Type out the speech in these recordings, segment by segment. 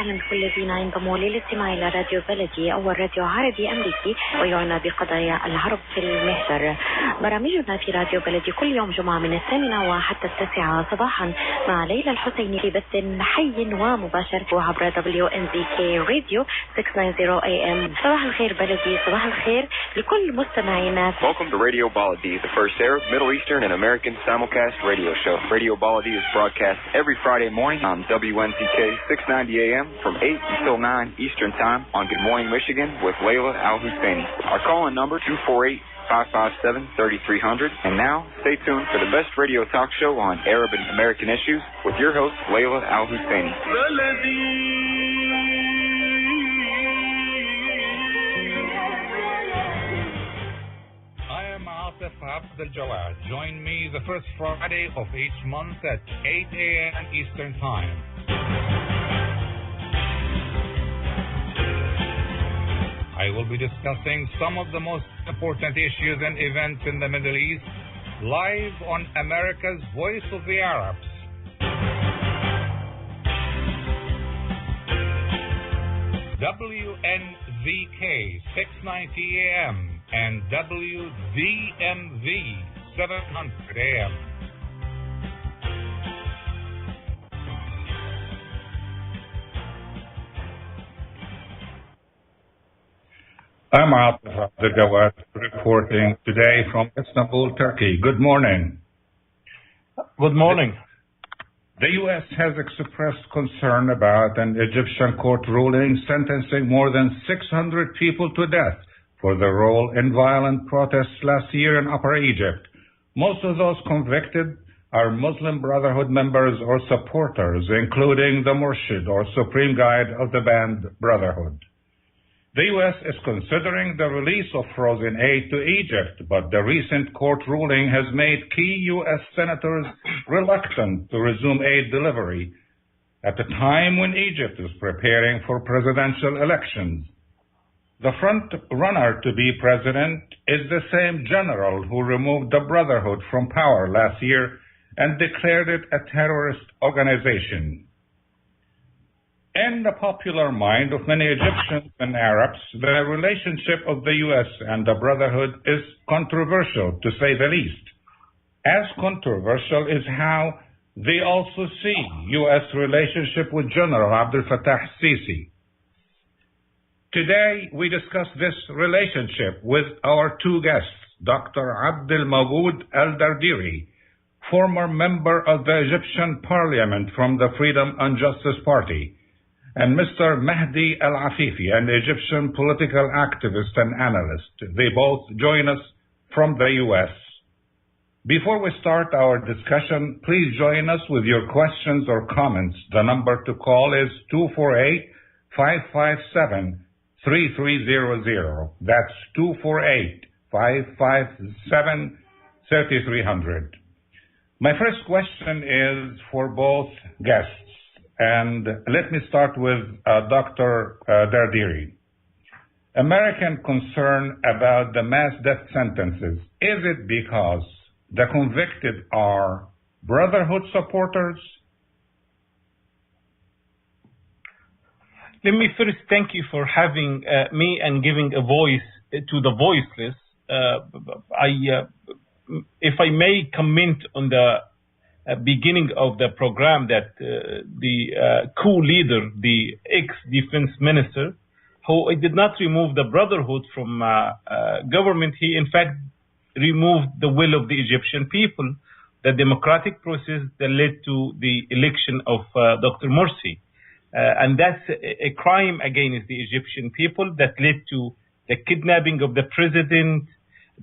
أهلا بكل الذين ينضموا للاستماع إلى راديو بلدي أول راديو عربي أمريكي ويعنى بقضايا العرب في المهجر. برامجنا في راديو بلدي كل يوم جمعة من 8 وحتى 9 صباحا مع ليلى الحسيني في بث حي ومباشر وعبر WNZK راديو 690 AM. صباح الخير بلدي، صباح الخير لكل مستمعينا. Welcome to Radio Baladi, the first Arab, Middle Eastern, and American simulcast radio show. Radio Baladi is broadcast every Friday morning on WNZK 690 AM from 8 until 9 Eastern Time on Good Morning Michigan with Layla Al-Husseini. Our call-in number 248-557-3300. And now, stay tuned for the best radio talk show on Arab and American issues with your host, Layla Al-Husseini. I am Dr Atef Gawad. Join me the first Friday of each month at 8 a.m. Eastern Time. I will be discussing some of the most important issues and events in the Middle East live on America's Voice of the Arabs. WNZK 690 AM and WDMV 700 AM. I'm Dr Gawad reporting today from Istanbul, Turkey. Good morning. Good morning. The U.S. has expressed concern about an Egyptian court ruling sentencing more than 600 people to death for their role in violent protests last year in Upper Egypt. Most of those convicted are Muslim Brotherhood members or supporters, including the Murshid or Supreme Guide of the band Brotherhood. The U.S. is considering the release of frozen aid to Egypt, but the recent court ruling has made key U.S. senators reluctant to resume aid delivery at a time when Egypt is preparing for presidential elections. The front runner to be president is the same general who removed the Brotherhood from power last year and declared it a terrorist organization. In the popular mind of many Egyptians and Arabs, the relationship of the U.S. and the Brotherhood is controversial, to say the least. As controversial is how they also see U.S. relationship with General Abdul Sisi. Today, we discuss this relationship with our two guests, Dr. Abdul al-Dardery, former member of the Egyptian Parliament from the Freedom and Justice Party, and Mr. Mehdi Eliefifi, an Egyptian political activist and analyst. They both join us from the U.S. Before we start our discussion, please join us with your questions or comments. The number to call is 248-557-3300. That's 248-557-3300. My first question is for both guests. And let me start with Dr. Dardery. American concern about the mass death sentences, is it because the convicted are Brotherhood supporters? Let me first thank you for having me and giving a voice to the voiceless. If I may comment on the beginning of the program that the coup leader, the ex-defense minister, who did not remove the Brotherhood from government, he in fact removed the will of the Egyptian people, the democratic process that led to the election of Dr. Morsi. And that's a crime against the Egyptian people that led to the kidnapping of the president,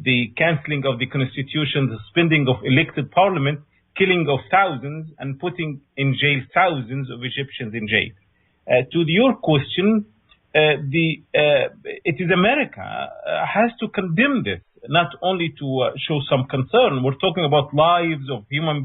the cancelling of the constitution, the suspending of elected parliament, killing of thousands, and putting in jail thousands of Egyptians in jail. To your question, it is America has to condemn this, not only to show some concern. We're talking about lives of human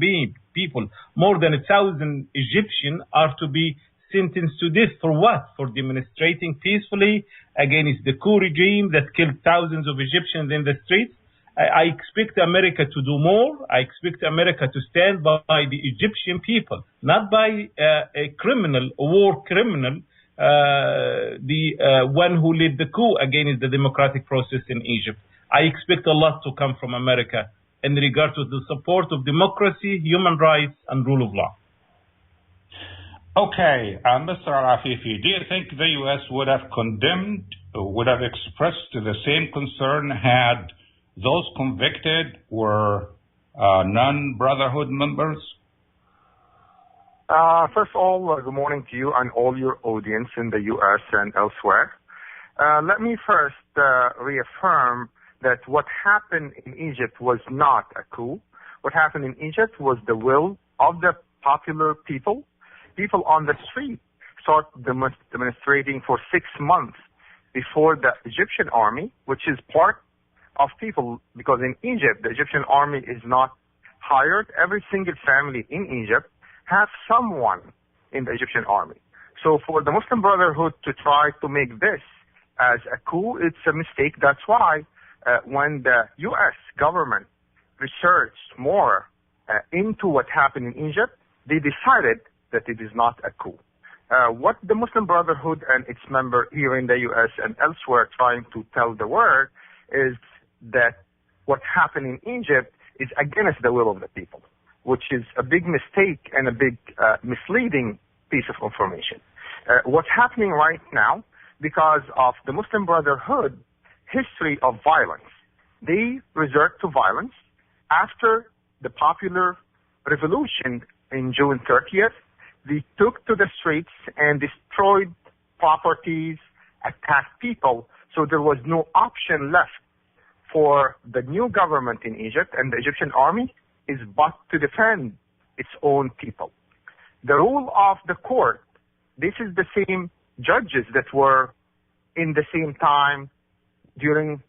people. More than 1,000 Egyptians are to be sentenced to death for what? For demonstrating peacefully against the coup regime that killed thousands of Egyptians in the streets. I expect America to do more. I expect America to stand by the Egyptian people, not by a criminal, a war criminal, the one who led the coup against the democratic process in Egypt. I expect a lot to come from America in regard to the support of democracy, human rights, and rule of law. Okay, Mr. Eliefifi, do you think the U.S. would have condemned, would have expressed the same concern had those convicted were non-Brotherhood members? First of all, good morning to you and all your audience in the U.S. and elsewhere. Let me first reaffirm that what happened in Egypt was not a coup. What happened in Egypt was the will of the popular people. People on the street started demonstrating for 6 months before the Egyptian army, which is part of people, because in Egypt, the Egyptian army is not hired. Every single family in Egypt has someone in the Egyptian army. So for the Muslim Brotherhood to try to make this as a coup, it's a mistake. That's why when the U.S. government researched more into what happened in Egypt, they decided that it is not a coup. What the Muslim Brotherhood and its member here in the U.S. and elsewhere trying to tell the world is that what happened in Egypt is against the will of the people, which is a big mistake and a big misleading piece of information. What's happening right now, because of the Muslim Brotherhood history of violence, they resort to violence. After the popular revolution in June 30th, they took to the streets and destroyed properties, attacked people, so there was no option left for the new government in Egypt and the Egyptian army is but to defend its own people. The rule of the court, this is the same judges that were in the same time during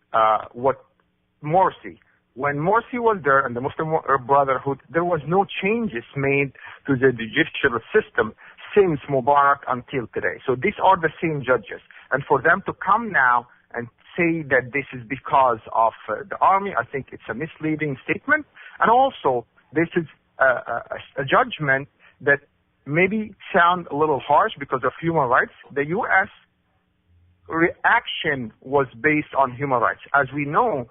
Morsi. When Morsi was there and the Muslim Brotherhood, there was no changes made to the judicial system since Mubarak until today. So these are the same judges. And for them to come now and say that this is because of the army, I think it's a misleading statement. And also, this is a judgment that maybe sound a little harsh because of human rights. The U.S. reaction was based on human rights. As we know,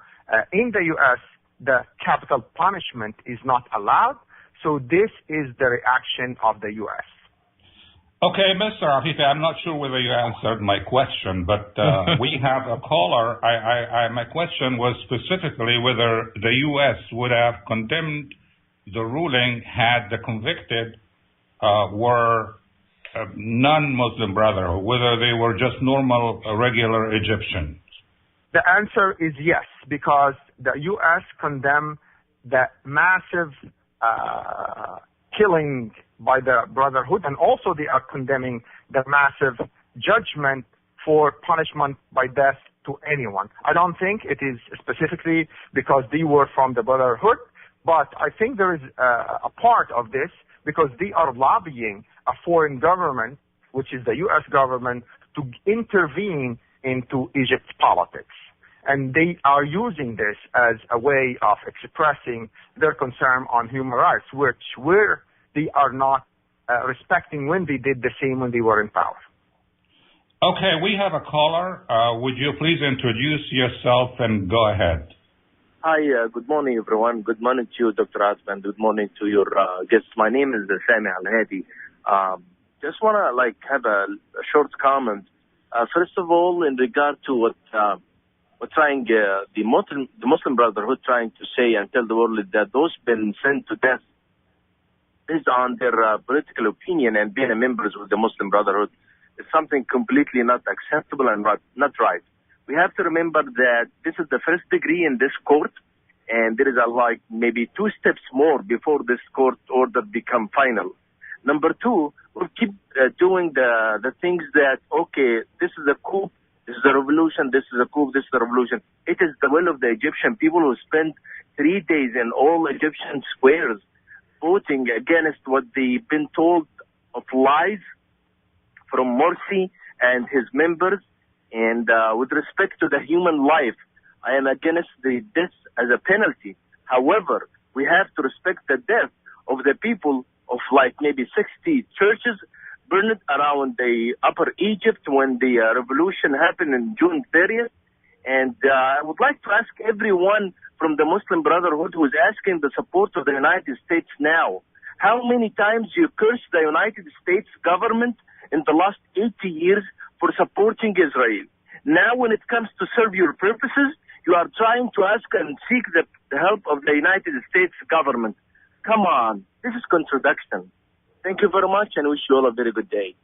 in the U.S., the capital punishment is not allowed. So this is the reaction of the U.S. Okay, Mr. Eliefifi, I'm not sure whether you answered my question, but we have a caller. My question was specifically whether the U.S. would have condemned the ruling had the convicted were non-Muslim Brotherhood, whether they were just normal, regular Egyptians. The answer is yes, because the U.S. condemned the massive killing by the Brotherhood, and also they are condemning the massive judgment for punishment by death to anyone. I don't think it is specifically because they were from the Brotherhood, but I think there is a part of this because they are lobbying a foreign government, which is the U.S. government, to intervene into Egypt's politics. And they are using this as a way of expressing their concern on human rights, where they are not respecting when they did the same when they were in power. Okay, we have a caller. Would you please introduce yourself and go ahead? Hi, good morning, everyone. Good morning to you, Dr. Atef, and good morning to your guests. My name is Sami Al-Hadi. Just want to have a short comment. First of all, in regard to what the Muslim Brotherhood trying to say and tell the world that those been sent to death based on their political opinion and being members of the Muslim Brotherhood is something completely not acceptable and not right. We have to remember that this is the first degree in this court, and there is maybe 2 steps more before this court order become final. Number 2, we'll keep doing the things that, okay, this is a coup, this is a revolution, this is a coup, this is a revolution. It is the will of the Egyptian people who spent 3 days in all Egyptian squares voting against what they've been told of lies from Morsi and his members. And with respect to the human life, I am against the death as a penalty. However, we have to respect the death of the people of like maybe 60 churches burned around the Upper Egypt when the revolution happened in June 30th. And I would like to ask everyone from the Muslim Brotherhood who is asking the support of the United States now, how many times you cursed the United States government in the last 80 years for supporting Israel? Now when it comes to serve your purposes, you are trying to ask and seek the help of the United States government. Come on, this is contradiction. Thank you very much and wish you all a very good day.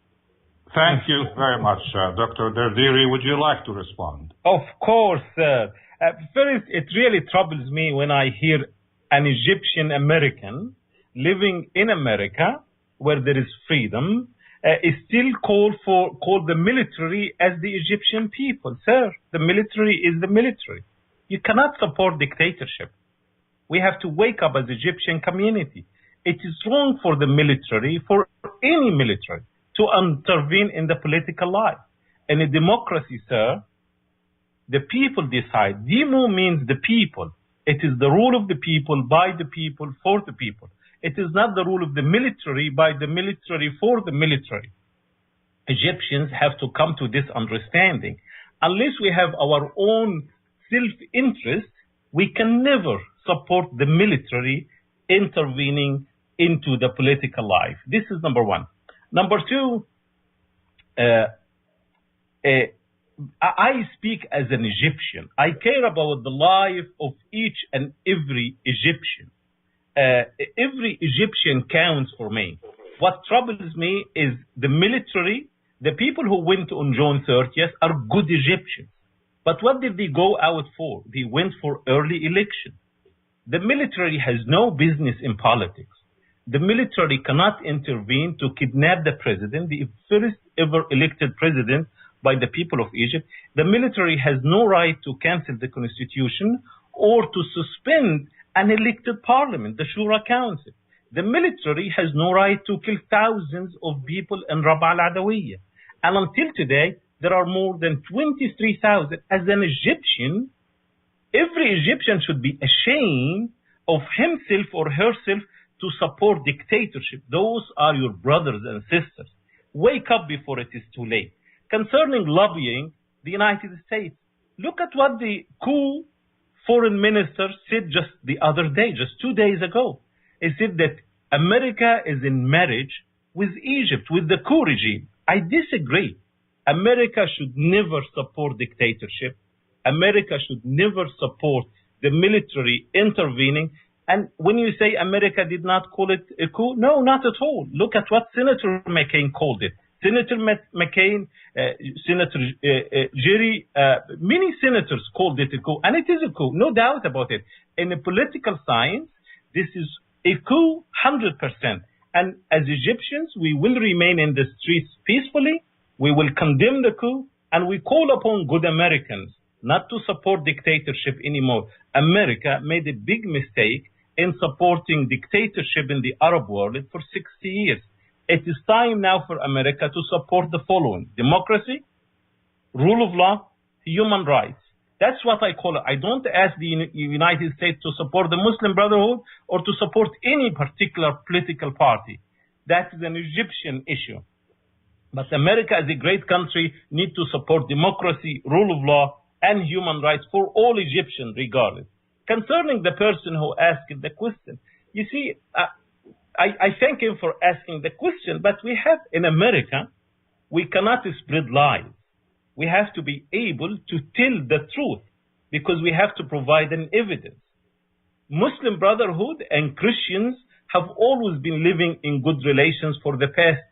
Thank you very much. Dr. Dardery, would you like to respond? Of course. First, it really troubles me when I hear an Egyptian American living in America where there is freedom is still called the military as the Egyptian people. Sir, the military is the military. You cannot support dictatorship. We have to wake up as Egyptian community. It is wrong for the military, for any military, to intervene in the political life. In a democracy, sir, the people decide. Demo means the people. It is the rule of the people, by the people, for the people. It is not the rule of the military, by the military, for the military. Egyptians have to come to this understanding. Unless we have our own self-interest, we can never support the military intervening into the political life. This is number one. Number two, I speak as an Egyptian. I care about the life of each and every Egyptian. Every Egyptian counts for me. What troubles me is the military. The people who went on June 30th are good Egyptians. But what did they go out for? They went for early election. The military has no business in politics. The military cannot intervene to kidnap the president, the first ever elected president by the people of Egypt. The military has no right to cancel the constitution or to suspend an elected parliament, the Shura Council. The military has no right to kill thousands of people in Rab'a al-Adawiyya. And until today, there are more than 23,000. As an Egyptian, every Egyptian should be ashamed of himself or herself to support dictatorship. Those are your brothers and sisters. Wake up before it is too late. Concerning lobbying, the United States, look at what the coup foreign minister said just the other day, just 2 days ago. He said that America is in marriage with Egypt, with the coup regime. I disagree. America should never support dictatorship. America should never support the military intervening. And when you say America did not call it a coup, no, not at all. Look at what Senator McCain called it. Senator McCain, Senator Jerry, many senators called it a coup, and it is a coup, no doubt about it. In a political science, this is a coup 100%. And as Egyptians, we will remain in the streets peacefully. We will condemn the coup, and we call upon good Americans not to support dictatorship anymore. America made a big mistake in supporting dictatorship in the Arab world for 60 years. It is time now for America to support the following: democracy, rule of law, human rights. That's what I call it. I don't ask the United States to support the Muslim Brotherhood or to support any particular political party. That is an Egyptian issue. But America as a great country needs to support democracy, rule of law, and human rights for all Egyptians regardless. Concerning the person who asked the question, you see, I thank him for asking the question, but we have in America, we cannot spread lies. We have to be able to tell the truth because we have to provide an evidence. Muslim Brotherhood and Christians have always been living in good relations for the past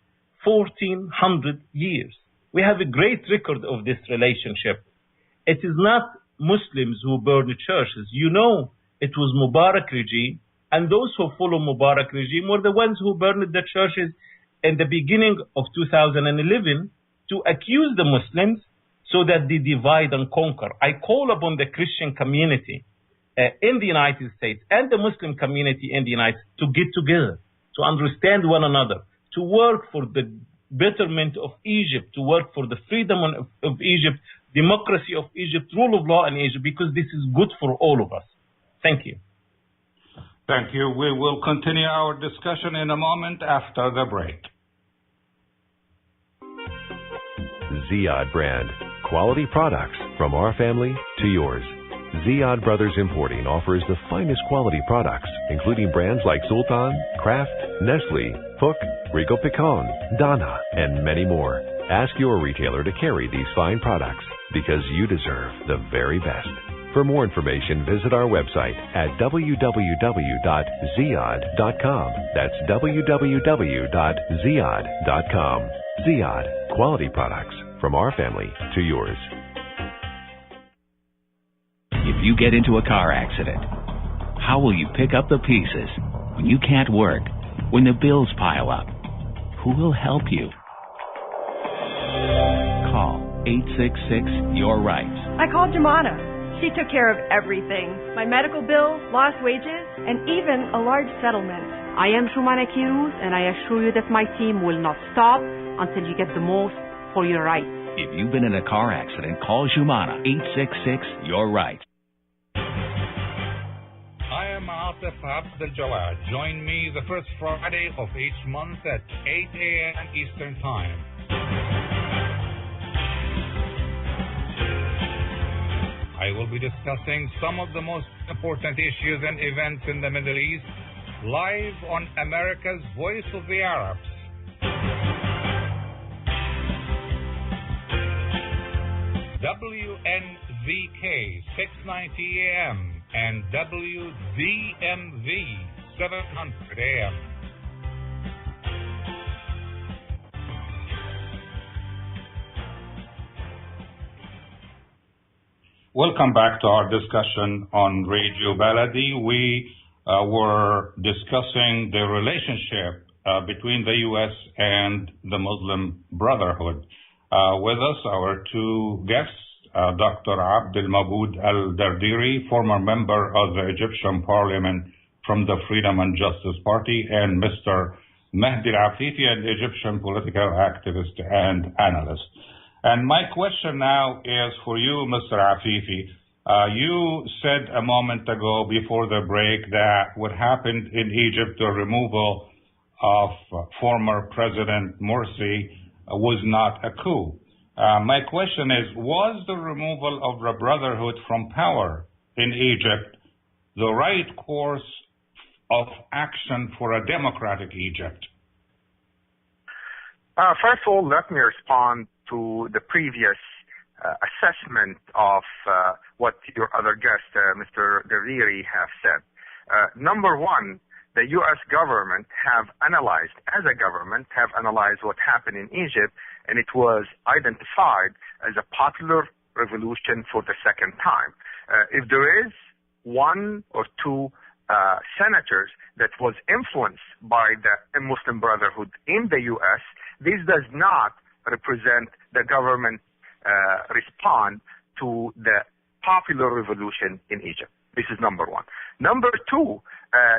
1400 years. We have a great record of this relationship. It is not Muslims who burn churches. You know, it was Mubarak regime, and those who follow Mubarak regime were the ones who burned the churches in the beginning of 2011 to accuse the Muslims so that they divide and conquer. I call upon the Christian community in the United States and the Muslim community in the United States to get together, to understand one another, to work for the betterment of Egypt, to work for the freedom of Egypt, democracy of Egypt, rule of law in Egypt, because this is good for all of us. Thank you. Thank you. We will continue our discussion in a moment after the break. Ziyad brand. Quality products from our family to yours. Ziyad Brothers Importing offers the finest quality products, including brands like Sultan, Kraft, Nestle, Hook, Rico Picon, Dana, and many more. Ask your retailer to carry these fine products because you deserve the very best. For more information, visit our website at www.ziyad.com. That's www.ziyad.com. Ziyad, quality products from our family to yours. If you get into a car accident, how will you pick up the pieces when you can't work, when the bills pile up? Who will help you? Call 866-YOUR-RIGHTS. I called Jumana. She took care of everything. My medical bill, lost wages, and even a large settlement. I am Jumana Kiruz, and I assure you that my team will not stop until you get the most for your rights. If you've been in a car accident, call Jumana. 866-YOUR-RIGHTS. I am Atef Gawad. Join me the first Friday of each month at 8 a.m. Eastern Time. I will be discussing some of the most important issues and events in the Middle East live on America's Voice of the Arabs. WNZK 690 AM and WZMV 700 AM. Welcome back to our discussion on Radio Baladi. We were discussing the relationship between the U.S. and the Muslim Brotherhood. With us, our two guests, Dr. Abdul Al-Dardery, former member of the Egyptian Parliament from the Freedom and Justice Party, and Mr. Mehdi Eliefifi, an Egyptian political activist and analyst. And my question now is for you, Mr. Eliefifi. You said a moment ago before the break that what happened in Egypt, the removal of former President Morsi, was not a coup. My question is, was the removal of the Brotherhood from power in Egypt the right course of action for a democratic Egypt? First of all, let me respond to the previous assessment of what your other guest, Mr. Dardery, have said. Number one, the U.S. government have analyzed what happened in Egypt, and it was identified as a popular revolution for the second time. If there is one or two senators that was influenced by the Muslim Brotherhood in the U.S., this does not represent the government respond to the popular revolution in Egypt. This is number one. Number two,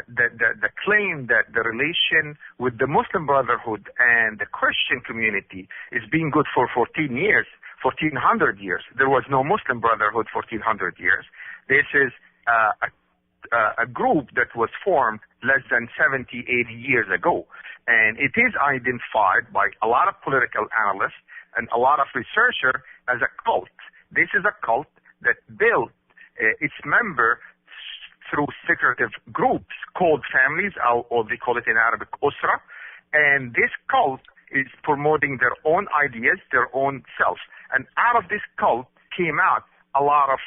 the claim that the relation with the Muslim Brotherhood and the Christian community is being good for 1400 years. There was no Muslim Brotherhood 1400 years. This is a group that was formed less than 70, 80 years ago. And it is identified by a lot of political analysts and a lot of researchers as a cult. This is a cult that built its member through secretive groups called families, or they call it in Arabic, usra. And this cult is promoting their own ideas, their own self. And out of this cult came out a lot of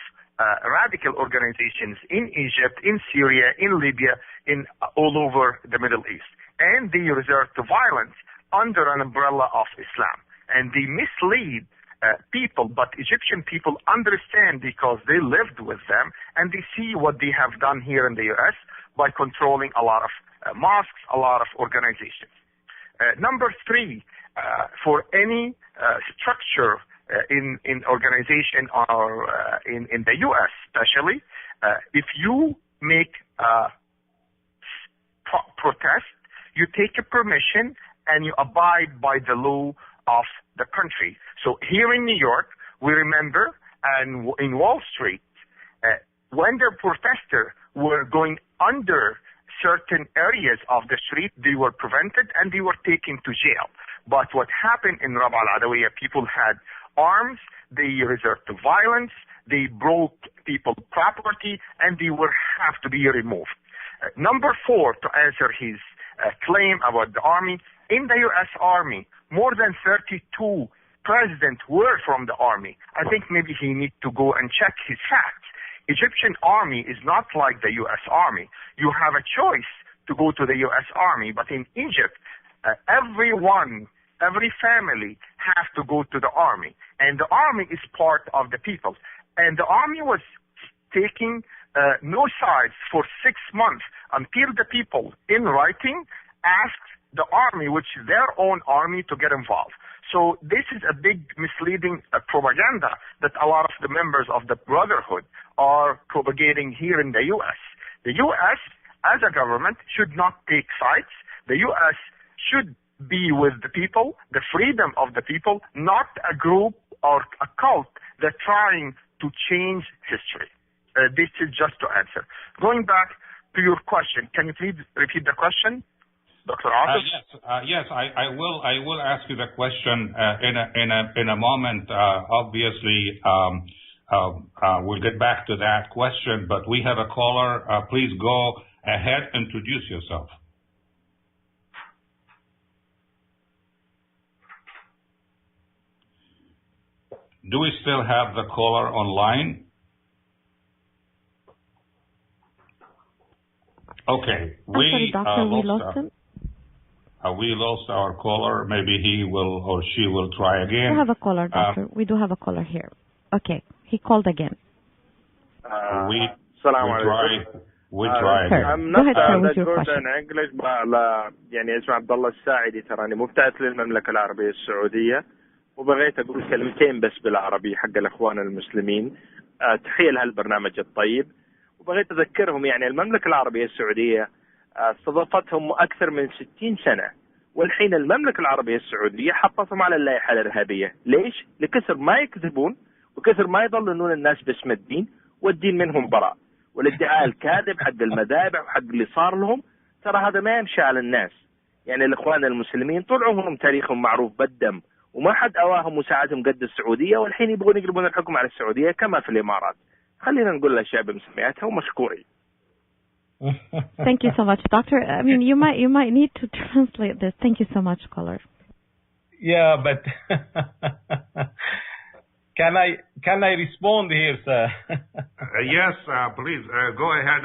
radical organizations in Egypt, in Syria, in Libya, in all over the Middle East. And they resort to violence under an umbrella of Islam. And they mislead people, but Egyptian people understand because they lived with them, and they see what they have done here in the U.S. by controlling a lot of mosques, a lot of organizations. Number three, for any structure in organization or in the U.S. especially, if you make protest, you take a permission and you abide by the law of the country. So here in New York, we remember, and in Wall Street, when the protesters were going under certain areas of the street, they were prevented and they were taken to jail. But what happened in Rab'a al-Adawiyya, people had arms, they resorted to violence, they broke people's property, and they will have to be removed. Number 4, to answer his claim about the army, in the U.S. Army, more than 32 presidents were from the army. I think maybe he needs to go and check his facts. Egyptian army is not like the U.S. Army. You have a choice to go to the U.S. Army, but in Egypt, every family has to go to the army. And the army is part of the people. And the army was taking no sides for 6 months until the people in writing asked the army, which is their own army, to get involved. So this is a big misleading propaganda that a lot of the members of the Brotherhood are propagating here in the U.S. The U.S. as a government should not take sides. The U.S. should be with the people, the freedom of the people, not a group or a cult that's trying to change history. This is just to answer. Going back to your question, can you please repeat the question, Dr. Atef? Yes, I will ask you the question in a moment. Obviously, we'll get back to that question, but we have a caller. Please go ahead, introduce yourself. Do we still have the caller online? Okay, we lost him. We lost our caller. Maybe he will or she will try again. We have a caller, doctor. We do have a caller here. Okay, he called again. We try again. I'm not that good in English, but يعني اسمي عبد الله الساعدي، تراني مبتعث للمملكة العربية السعودية، وبغيت أقول كلمتين بس بالعربي حق الأخوان المسلمين. تحية لهالبرنامج الطيب، وبغيت أذكرهم يعني المملكة العربية السعودية استضافتهم أكثر من 60 سنة، والحين المملكة العربية السعودية حطتهم على اللائحة الإرهابية. ليش؟ لكثر ما يكذبون وكثر ما يضللون الناس باسم الدين، والدين منهم براء، والادعاء الكاذب حق المذابح وحق اللي صار لهم، ترى هذا ما يمشي على الناس. يعني الإخوان المسلمين طول عمرهم تاريخهم معروف بالدم، وما حد أواهم مساعدهم قد السعودية، والحين يبغون يقلبون الحكم على السعودية كما في الإمارات. خلينا نقول للشعب مسمياتها ومشكورين. Thank you so much, doctor. I mean, you might need to translate this. Thank you so much, caller. Yeah, but can I respond here, sir? Yes, please go ahead.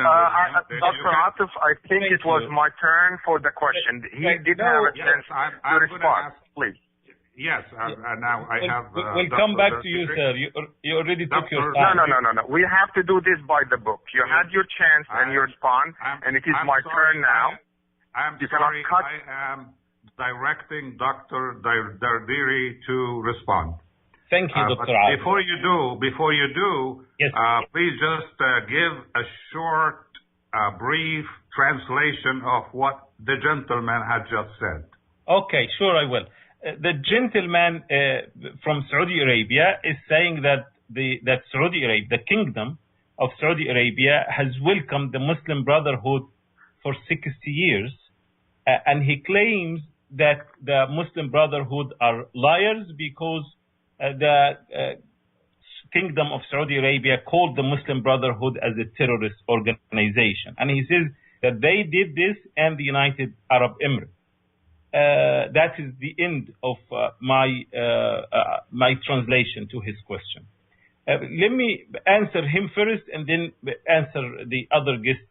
Dr. Atef, I think it was my turn for the question. He didn't have a chance to respond. Please. Yes, now I have... we'll come back to you, sir. You already took your time. No. We have to do this by the book. You had your chance and you respond, and it is my turn now. I'm sorry, I am directing Dr. Dardery to respond. Thank you, Dr. Atef. Before you do, yes. Please just give a short, brief translation of what the gentleman had just said. Okay, sure, I will. The gentleman from Saudi Arabia is saying that that Saudi Arabia, the kingdom of Saudi Arabia, has welcomed the Muslim Brotherhood for 60 years, and he claims that the Muslim Brotherhood are liars because the kingdom of Saudi Arabia called the Muslim Brotherhood as a terrorist organization, and he says that they did this and the United Arab Emirates. That is the end of my translation to his question. Let me answer him first and then answer the other guest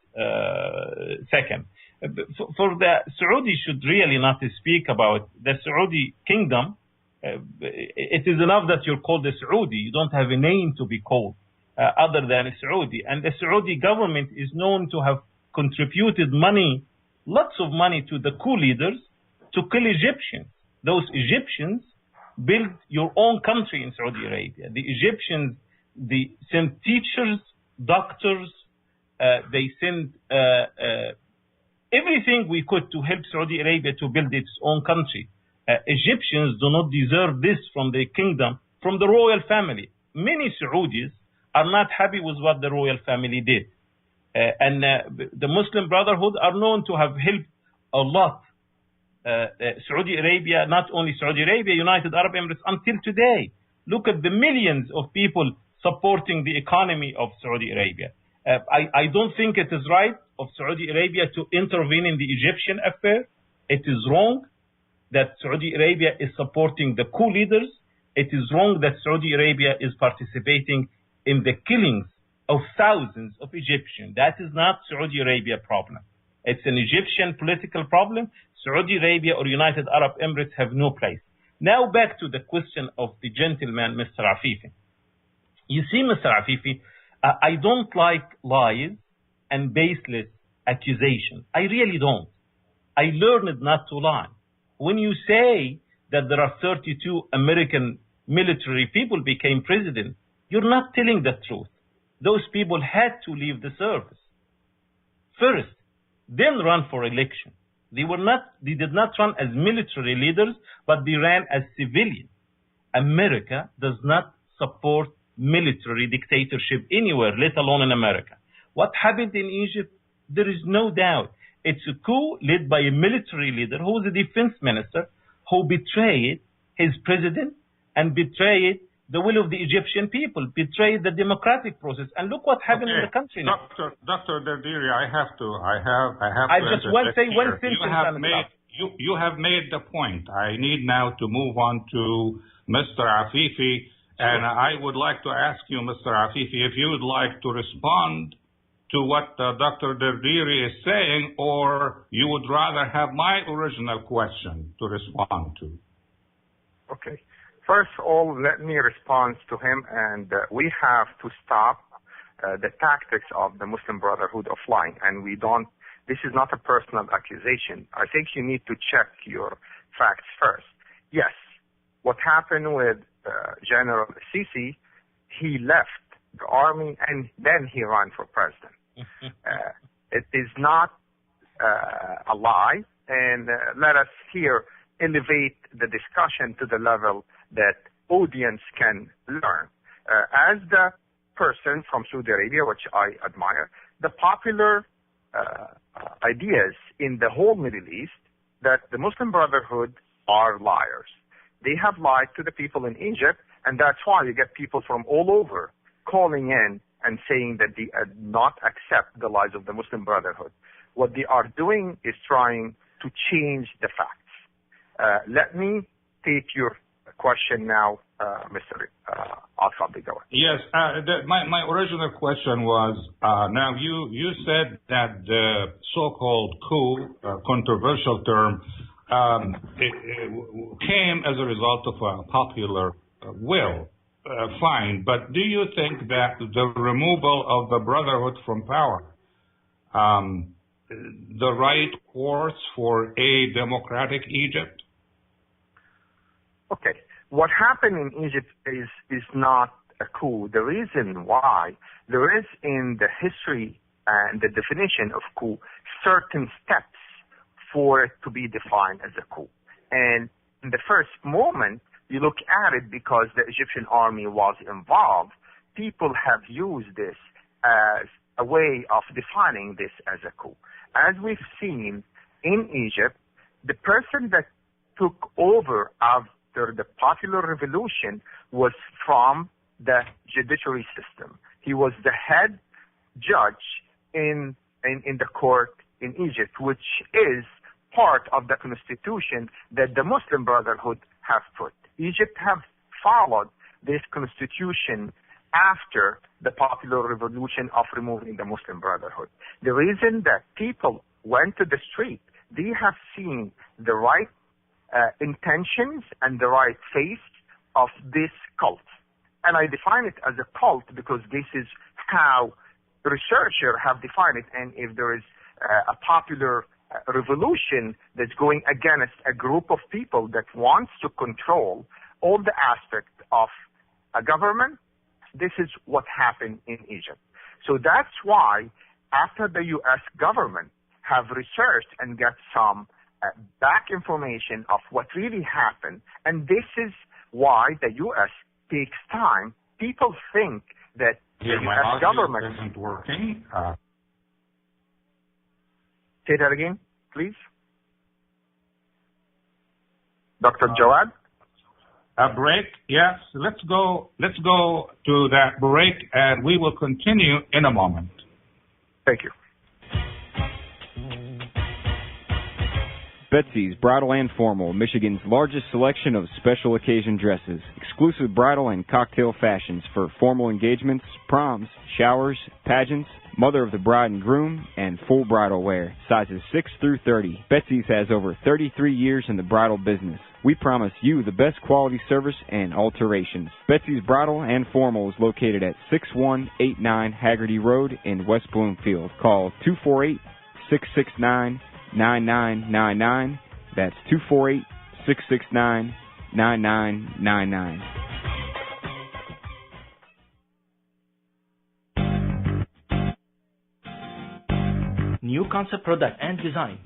second. For the Saudi should really not speak about the Saudi kingdom. It is enough that you're called a Saudi. You don't have a name to be called other than a Saudi. And the Saudi government is known to have contributed money, lots of money to the coup leaders to kill Egyptians. Those Egyptians built your own country in Saudi Arabia. The Egyptians, they sent teachers, doctors, they sent everything we could to help Saudi Arabia to build its own country. Egyptians do not deserve this from the kingdom, from the royal family. Many Saudis are not happy with what the royal family did. The Muslim Brotherhood are known to have helped a lot Saudi Arabia, not only Saudi Arabia, United Arab Emirates until today. Look at the millions of people supporting the economy of Saudi Arabia. I don't think it is right of Saudi Arabia to intervene in the Egyptian affair. It is wrong that Saudi Arabia is supporting the coup leaders. It is wrong that Saudi Arabia is participating in the killings of thousands of Egyptians. That is not Saudi Arabia problem. It's an Egyptian political problem. Saudi Arabia or United Arab Emirates have no place. Now back to the question of the gentleman, Mr. Afifi. You see, Mr. Afifi, I don't like lies and baseless accusations. I really don't. I learned not to lie. When you say that there are 32 American military people became president, you're not telling the truth. Those people had to leave the service first, then run for election. They did not run as military leaders, but they ran as civilians. America does not support military dictatorship anywhere, let alone in America. What happened in Egypt, there is no doubt. It's a coup led by a military leader who was a defense minister who betrayed his president and betrayed the will of the Egyptian people, betrayed the democratic process. And look what happened in the country now. Dr. Dardery, I have to just want to say one sentence. You have made the point. I need now to move on to Mr. Afifi, and I would like to ask you, Mr. Afifi, if you would like to respond to what Dr. Dardery is saying, or you would rather have my original question to respond to. Okay. First of all, let me respond to him, and we have to stop the tactics of the Muslim Brotherhood of lying, and we don't. This is not a personal accusation. I think you need to check your facts first. Yes, what happened with General Sisi, he left the army and then he ran for president. It is not a lie, and let us here elevate the discussion to the level that audience can learn. As the person from Saudi Arabia, which I admire, the popular ideas in the whole Middle East that the Muslim Brotherhood are liars. They have lied to the people in Egypt, and that's why you get people from all over calling in and saying that they not accept the lies of the Muslim Brotherhood. What they are doing is trying to change the facts. Let me take your question now, Mr. Atef Gawad. Yes, my original question was, now you said that the so-called coup, controversial term, it came as a result of a popular will. Fine, but do you think that the removal of the Brotherhood from power, the right course for a democratic Egypt? Okay. What happened in Egypt is not a coup. The reason why, there is in the history and the definition of coup certain steps for it to be defined as a coup. And in the first moment, you look at it because the Egyptian army was involved, people have used this as a way of defining this as a coup. As we've seen in Egypt, the person that took over after the popular revolution was from the judiciary system. He was the head judge in the court in Egypt, which is part of the constitution that the Muslim Brotherhood have put. Egypt have followed this constitution after the popular revolution of removing the Muslim Brotherhood. The reason that people went to the street, they have seen the right intentions and the right face of this cult. And I define it as a cult because this is how researchers have defined it. And if there is a popular revolution that's going against a group of people that wants to control all the aspects of a government, this is what happened in Egypt. So that's why after the U.S. government have researched and get some back information of what really happened. And this is why the U.S. takes time. People think that the U.S. government isn't working. Say that again, please. Dr. Gawad? A break? Yes. Let's go to that break, and we will continue in a moment. Thank you. Betsy's Bridal and Formal, Michigan's largest selection of special occasion dresses. Exclusive bridal and cocktail fashions for formal engagements, proms, showers, pageants, mother of the bride and groom, and full bridal wear. Sizes 6 through 30. Betsy's has over 33 years in the bridal business. We promise you the best quality service and alterations. Betsy's Bridal and Formal is located at 6189 Haggerty Road in West Bloomfield. Call 248-669-9999. That's 248-669-9999. New Concept Product and Design،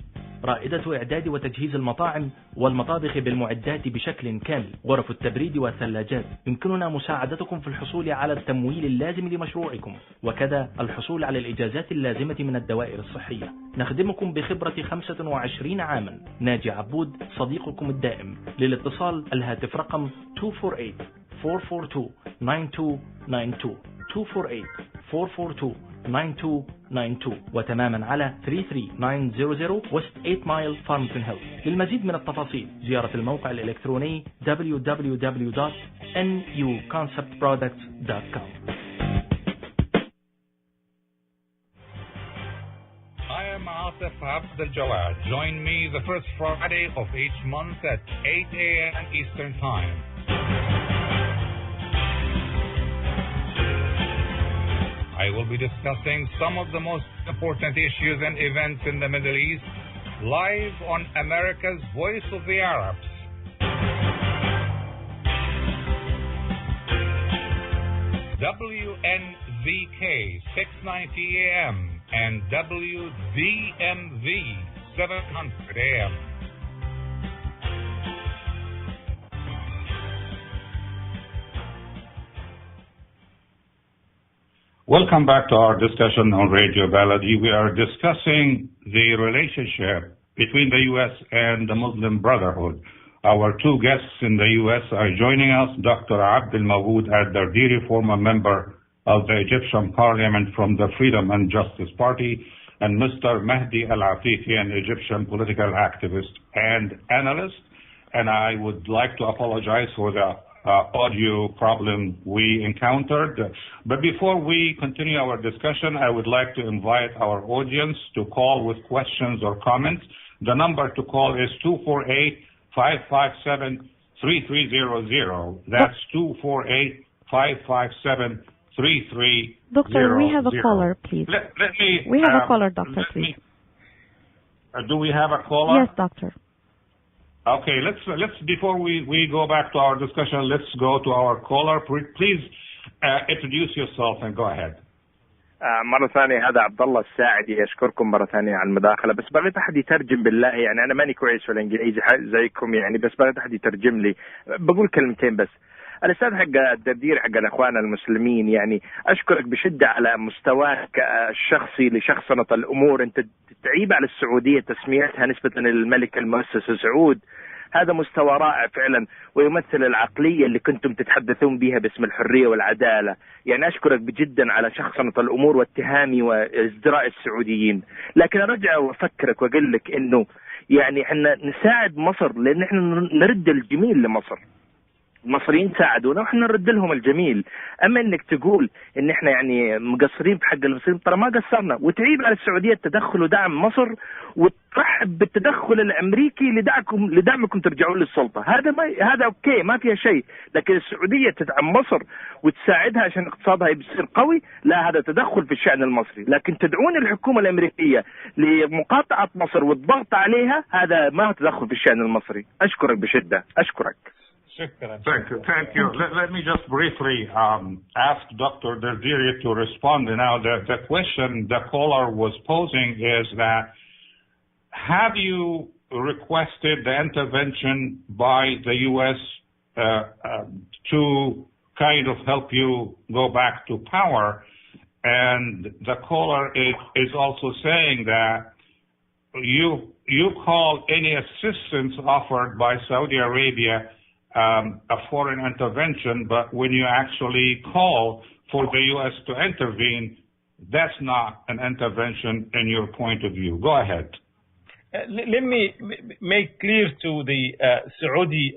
رائدة إعداد وتجهيز المطاعم والمطابخ بالمعدات بشكل كامل، غرف التبريد والثلاجات. يمكننا مساعدتكم في الحصول على التمويل اللازم لمشروعكم، وكذا الحصول على الإجازات اللازمة من الدوائر الصحية. نخدمكم بخبرة 25 عاما. ناجي عبود صديقكم الدائم. للاتصال الهاتف رقم 248-442-9292 248-442-9292 وتماما على 33900 West 8 Mile Farmington Hills. للمزيد من التفاصيل زيارة الموقع الإلكتروني www.nuconceptproducts.com. I am Atef Gawad. Join me the first Friday of each month at 8 a.m. Eastern Time. I will be discussing some of the most important issues and events in the Middle East live on America's Voice of the Arabs. WNZK 690 AM and WDMV 700 AM. Welcome back to our discussion on Radio Baladi. We are discussing the relationship between the U.S. and the Muslim Brotherhood. Our two guests in the U.S. are joining us, Dr. Abdul Dardery, former member of the Egyptian Parliament from the Freedom and Justice Party, and Mr. Mehdi Eliefifi, an Egyptian political activist and analyst. And I would like to apologize for the audio problem we encountered. But before we continue our discussion, I would like to invite our audience to call with questions or comments. The number to call is 248-557-3300. That's 248-557-3300. Doctor, we have a caller, please. We have a caller, Doctor, please. Do we have a caller? Yes, Doctor. Okay, let's before we go back to our discussion, let's go to our caller. Please introduce yourself and go ahead. مرة ثانية هذا عبد الله الساعدي. أشكركم مرة ثانية على المداخلة. بس بغيت أحد يترجم بالله، يعني أنا ماني كويس في الإنجليزي زيكم يعني، بس بغيت أحد يترجم لي. بقول كلمتين بس. الأستاذ حق الدردير حق الأخوان المسلمين، يعني أشكرك بشدة على مستواك الشخصي لشخصنة الأمور. أنت تعيب على السعودية تسميتها نسبة للملك المؤسس سعود. هذا مستوى رائع فعلا، ويمثل العقلية اللي كنتم تتحدثون بها باسم الحرية والعدالة. يعني أشكرك بجدا على شخصنة الأمور واتهامي وازدراء السعوديين. لكن أرجع وأفكرك وأقول لك إنه يعني إحنا نساعد مصر، لأن إحنا نرد الجميل لمصر. المصريين ساعدونا وإحنا نرد لهم الجميل. أما إنك تقول إن إحنا يعني مقصرين في حق المصريين، ترى ما قصرنا. وتعيب على السعودية التدخل ودعم مصر، وترحب بالتدخل الأمريكي لدعمكم ترجعون للسلطة. هذا أوكي، ما فيها شيء. لكن السعودية تدعم مصر وتساعدها عشان اقتصادها يصير قوي، لا، هذا تدخل في الشأن المصري. لكن تدعون الحكومة الأمريكية لمقاطعة مصر والضغط عليها، هذا ما هو تدخل في الشأن المصري. أشكرك بشدة، أشكرك. Thank you. Let me just briefly ask Dr. Dardery to respond. Now, the question the caller was posing is that have you requested the intervention by the U.S. To kind of help you go back to power? And the caller is also saying that you call any assistance offered by Saudi Arabia a foreign intervention, but when you actually call for the U.S. to intervene, that's not an intervention in your point of view. Go ahead. Let me make clear to the Saudi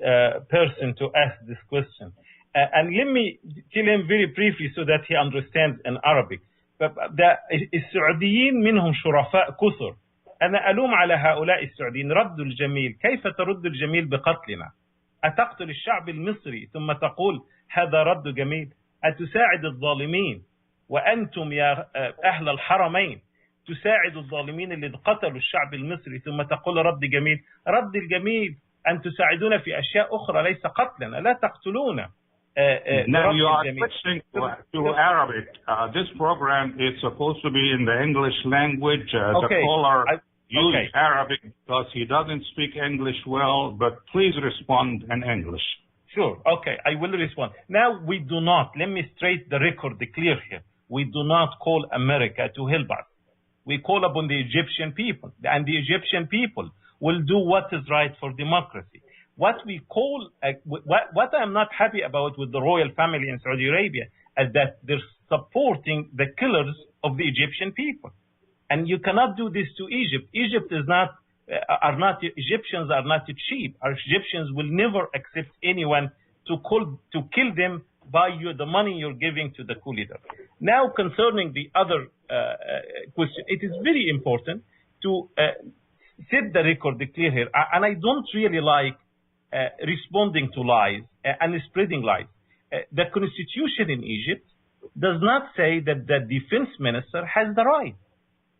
person to ask this question. And let me tell him very briefly so that he understands in Arabic. السعوديين منهم شرفاء كثر. أنا ألوم على هؤلاء السعوديين ردوا الجميل. كيف ترد الجميل بقتلنا؟ أتقتل الشعب المصري ثم تقول هذا رد جميل؟ أتساعد الظالمين وأنتم يا أهل الحرمين تساعد الظالمين اللي قتلوا الشعب المصري ثم تقول رد جميل؟ رد الجميل أن تساعدون في أشياء أخرى ليس قتلنا. لا تقتلونا. Now you are switching to Arabic. This program is supposed to be in the English language. The caller used Arabic because he doesn't speak English well, but please respond in English. Sure. Okay, I will respond. Now we do not, let me straight the record clear here. We do not call America to help us. We call upon the Egyptian people, and the Egyptian people will do what is right for democracy. What we call, what I'm not happy about with the royal family in Saudi Arabia is that they're supporting the killers of the Egyptian people. And you cannot do this to Egypt. Egyptians are not cheap. Our Egyptians will never accept anyone to kill them by the money you're giving to the coup leader. Now, concerning the other question, it is very important to set the record clear here. And I don't really like responding to lies and spreading lies. The constitution in Egypt does not say that the defense minister has the right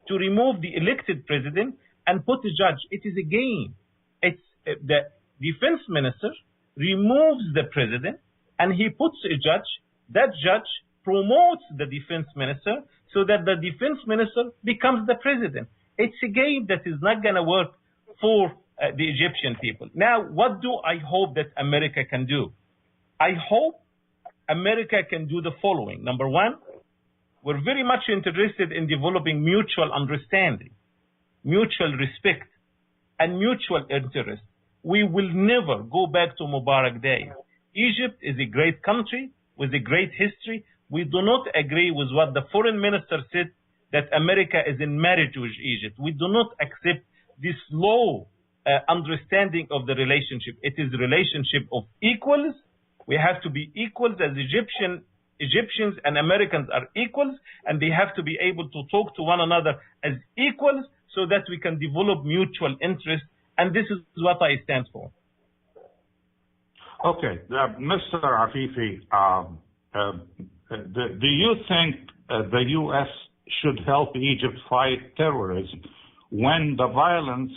to remove the elected president and put a judge. It is a game. It's the defense minister removes the president and he puts a judge. That judge promotes the defense minister so that the defense minister becomes the president. It's a game that is not going to work for the Egyptian people. Now, what do I hope that America can do? I hope America can do the following. Number one, we're very much interested in developing mutual understanding, mutual respect, and mutual interest. We will never go back to Mubarak days. Egypt is a great country with a great history. We do not agree with what the foreign minister said, that America is in marriage with Egypt. We do not accept this low understanding of the relationship. It is a relationship of equals. We have to be equals as Egyptians and Americans are equals, and they have to be able to talk to one another as equals so that we can develop mutual interest, and this is what I stand for. Okay, Mr. Afifi, do you think the U.S. should help Egypt fight terrorism when the violence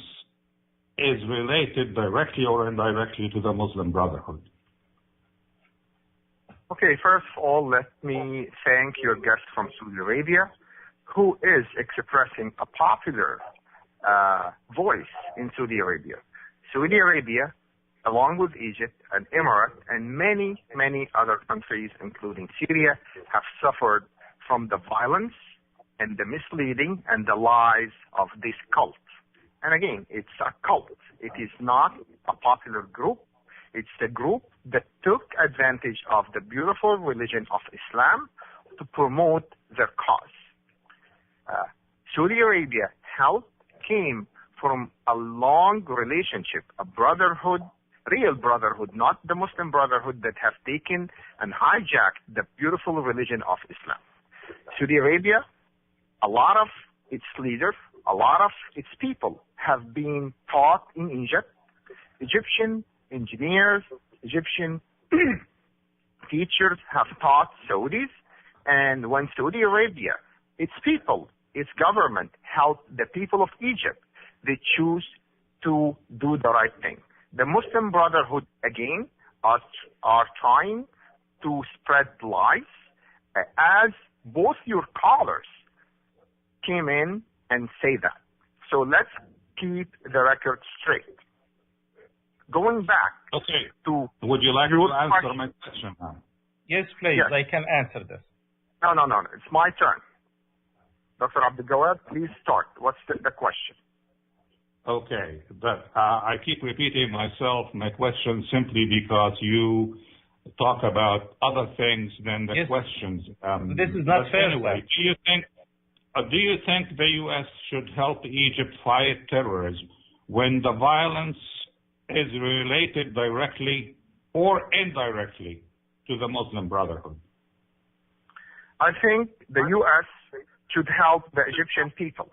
is related directly or indirectly to the Muslim Brotherhood? Okay, first of all, let me thank your guest from Saudi Arabia, who is expressing a popular voice in Saudi Arabia. Saudi Arabia, along with Egypt and Emirates and many, many other countries, including Syria, have suffered from the violence and the misleading and the lies of this cult. And again, it's a cult. It is not a popular group. It's a group that took advantage of the beautiful religion of Islam to promote their cause. Saudi Arabia help came from a long relationship, a brotherhood, real brotherhood, not the Muslim Brotherhood that have taken and hijacked the beautiful religion of Islam. Saudi Arabia, a lot of its leaders, a lot of its people have been taught in Egypt. Egyptian engineers, Egyptian teachers have taught Saudis, and when Saudi Arabia, its people, its government help the people of Egypt, they choose to do the right thing. The Muslim Brotherhood, again, are trying to spread lies, as both your callers came in and say that. So let's keep the record straight. Going back to... Would you like to answer my question now? Yes, please. Yes. I can answer this. No. It's my turn. Dr. Atef Gawad, please start. What's the question? Okay, but I keep repeating my question simply because you talk about other things than the questions. This is not fair. Anyway, do you think the U.S. should help Egypt fight terrorism when the violence is related directly or indirectly to the Muslim Brotherhood? I think the U.S. should help the Egyptian people.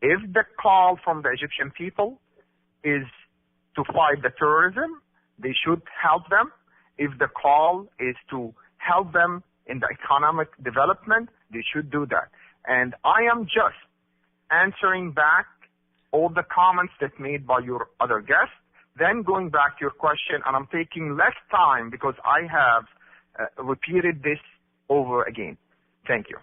If the call from the Egyptian people is to fight the terrorism, they should help them. If the call is to help them in the economic development, they should do that. And I am just answering back all the comments that made by your other guests, then going back to your question, and I'm taking less time because I have repeated this over again. Thank you.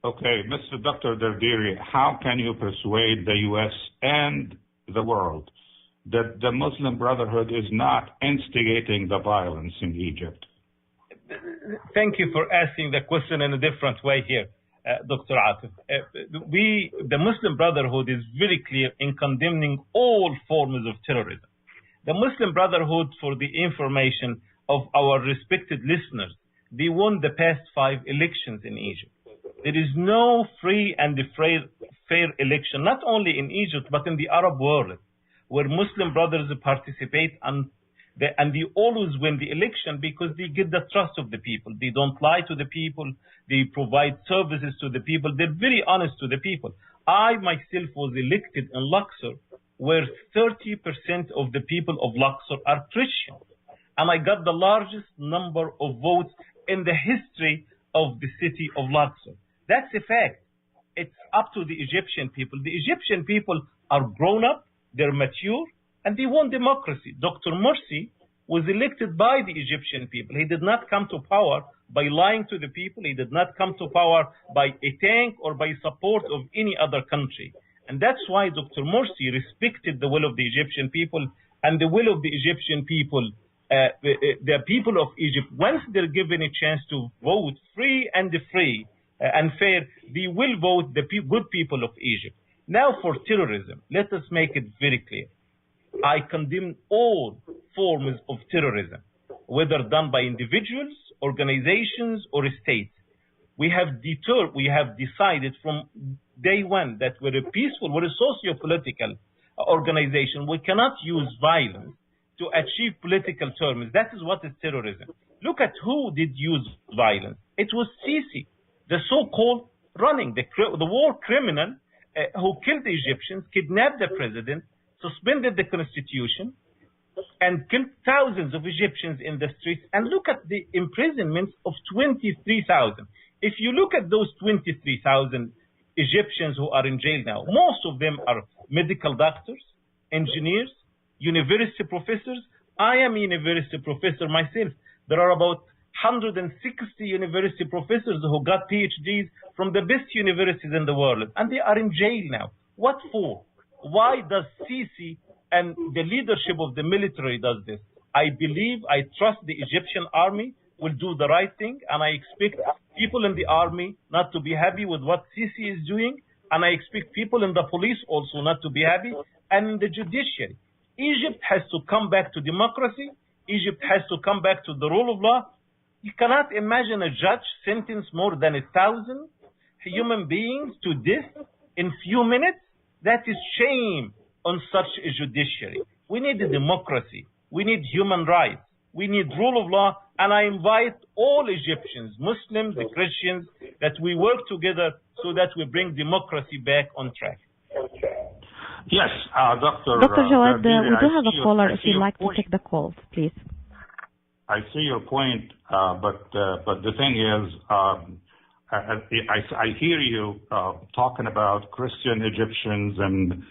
Okay, Mr. Dr. Dardery, how can you persuade the U.S. and the world that the Muslim Brotherhood is not instigating the violence in Egypt? Thank you for asking the question in a different way here, Dr. Atef. The Muslim Brotherhood is very clear in condemning all forms of terrorism. The Muslim Brotherhood, for the information of our respected listeners, they won the past 5 elections in Egypt. There is no free and fair election, not only in Egypt, but in the Arab world, where Muslim brothers participate and they always win the election because they get the trust of the people. They don't lie to the people. They provide services to the people. They're very honest to the people. I myself was elected in Luxor, where 30% of the people of Luxor are Christian. And I got the largest number of votes in the history of the city of Luxor. That's a fact. It's up to the Egyptian people. The Egyptian people are grown up, they're mature, and they want democracy. Dr. Morsi was elected by the Egyptian people. He did not come to power by lying to the people. He did not come to power by a tank or by support of any other country. And that's why Dr. Morsi respected the will of the Egyptian people, and the will of the Egyptian people, the people of Egypt, once they're given a chance to vote free and fair, they will vote the good people of Egypt. Now for terrorism, let us make it very clear. I condemn all forms of terrorism, whether done by individuals, organizations, or states. We have decided from day one that we're a peaceful, we're a socio-political organization. We cannot use violence to achieve political terms. That is what is terrorism. Look at who did use violence. It was Sisi, the so-called the war criminal who killed the Egyptians, kidnapped the president, suspended the constitution, and killed thousands of Egyptians in the streets. And look at the imprisonments of 23,000. If you look at those 23,000 Egyptians who are in jail now, most of them are medical doctors, engineers, university professors. I am a university professor myself. There are about 160 university professors who got PhDs from the best universities in the world, and they are in jail now. What for? Why does Sisi and the leadership of the military does this? I trust the Egyptian army will do the right thing, and I expect people in the army not to be happy with what Sisi is doing, and I expect people in the police also not to be happy, and in the judiciary. Egypt has to come back to democracy. Egypt has to come back to the rule of law. You cannot imagine a judge sentence more than 1,000 human beings to death in few minutes. That is shame on such a judiciary. We need a democracy. We need human rights. We need rule of law. And I invite all Egyptians, Muslims, the Christians, that we work together so that we bring democracy back on track. Yes, Dr. Gawad, we do have a caller if you'd like to take the call, please. I see your point, but the thing is, I hear you talking about Christian Egyptians and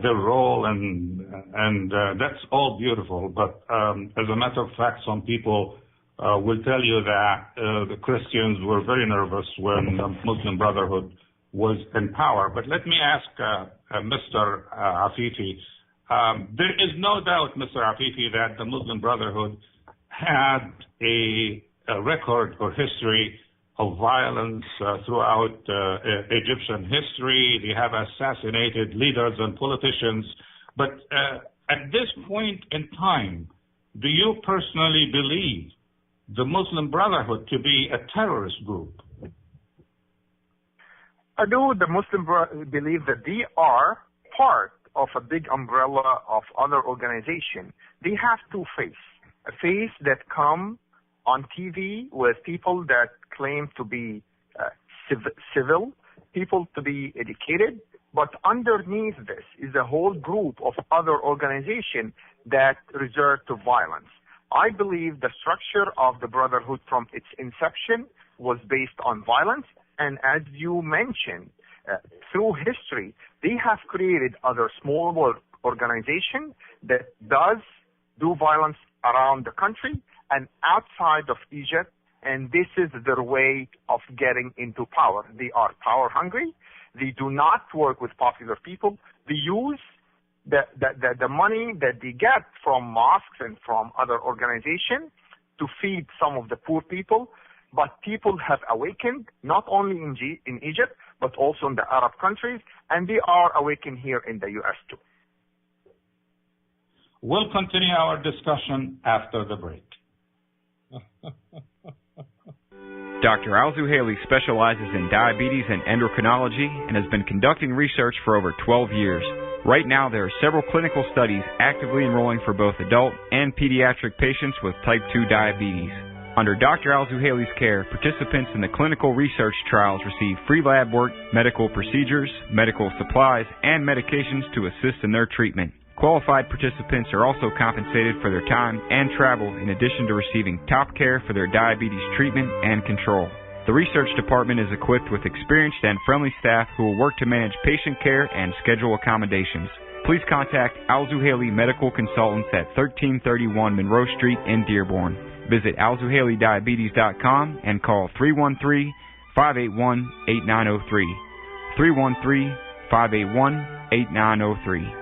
their role, and that's all beautiful. But as a matter of fact, some people will tell you that the Christians were very nervous when the Muslim Brotherhood was in power. But let me ask Mr. Afifi. There is no doubt, Mr. Afifi, that the Muslim Brotherhood had a record or history of violence throughout Egyptian history. They have assassinated leaders and politicians. But at this point in time, do you personally believe the Muslim Brotherhood to be a terrorist group? I do. The Muslim believe that they are part of a big umbrella of other organizations. They have two faces. A face that come on TV with people that claim to be civil, people to be educated, but underneath this is a whole group of other organizations that resort to violence. I believe the structure of the Brotherhood from its inception was based on violence, and as you mentioned, through history, they have created other smaller organizations that does do violence around the country and outside of Egypt, and this is their way of getting into power. They are power hungry. They do not work with popular people. They use the money that they get from mosques and from other organizations to feed some of the poor people. But people have awakened, not only in Egypt, but also in the Arab countries, and they are awakened here in the U.S. too. We'll continue our discussion after the break. Dr. Al-Zuhaili specializes in diabetes and endocrinology and has been conducting research for over 12 years. Right now, there are several clinical studies actively enrolling for both adult and pediatric patients with type 2 diabetes. Under Dr. Al-Zuhaili's care, participants in the clinical research trials receive free lab work, medical procedures, medical supplies, and medications to assist in their treatment. Qualified participants are also compensated for their time and travel in addition to receiving top care for their diabetes treatment and control. The research department is equipped with experienced and friendly staff who will work to manage patient care and schedule accommodations. Please contact Al-Zuhaili Medical Consultants at 1331 Monroe Street in Dearborn. Visit alzuhailidiabetes.com and call 313-581-8903. 313-581-8903.